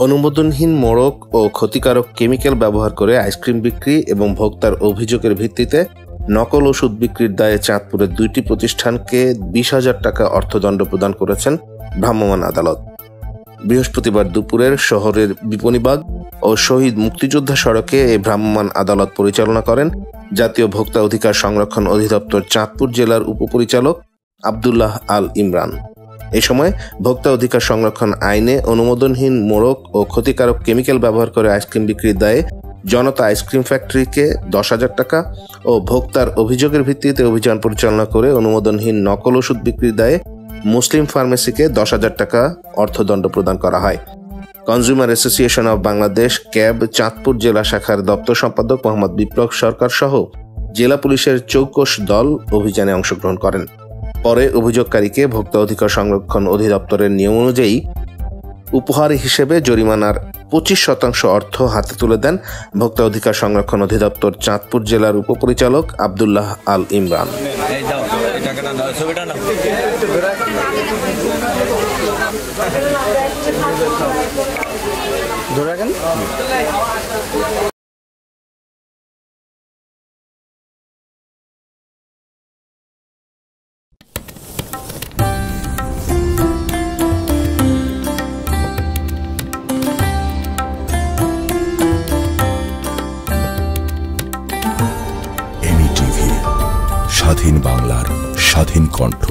অনুমোদনহীন মোড়ক ও ক্ষতিকারক কেমিক্যাল ব্যবহার করে আইসক্রিম বিক্রি এবং ভোক্তার অভিযোগের ভিত্তিতে নকল ওষুধ বিক্রির দায়ে চাঁদপুরের 2টি প্রতিষ্ঠানকে 20,000 টাকা অর্থদণ্ড প্রদান করেছেন ভ্রাম্যমাণ আদালত। বৃহস্পতিবার দুপুরের শহরের বিপণীবাগ ও শহীদ মুক্তিযোদ্ধা সড়কে এই ভ্রাম্যমাণ আদালত পরিচালনা করেন জাতীয় ভোক্তা অধিকার সংরক্ষণ অধিদপ্তর চাঁদপুর জেলার উপপরিচালক আব্দুল্লাহ আল ইমরান। এ সময় ভোক্তা অধিকার সংরক্ষণ আইনে অনুমোদনহীন মোড়ক ও ক্ষতিকারক কেমিক্যাল ব্যবহার করে আইসক্রিম বিক্রির দায়ে জনতা আইসক্রিম ফ্যাক্টরিকে 10,000 টাকা ও ভোক্তার অভিযোগের ভিত্তিতে অভিযান পরিচালনা করে অনুমোদনহীন নকল ওষুধ বিক্রির দায়ে মুসলিম ফার্মেসিকে 10,000 টাকা অর্থদণ্ড প্রদান করা হয়। Consumer association of Bangladesh cab Chandpur জেলা শাখার দপ্তর সম্পাদক মোহাম্মদ বিপ্লব সরকার সহ জেলা পুলিশের চৌকস দল অভিযানে অংশগ্রহণ করেন। পরে অভিযোগকারীকে ভোক্তা অধিকার সংরক্ষণ অধিদপ্তরের নিয়ম অনুযায়ী উপহার হিসেবে জরিমানার 25% অর্থ হাতে তুলে দেন ভোক্তা অধিকার সংরক্ষণ অধিদপ্তর চাঁদপুর জেলার উপপরিচালক আব্দুল্লাহ আল ইমরান। স্বাধীন বাংলার স্বাধীন কণ্ঠ।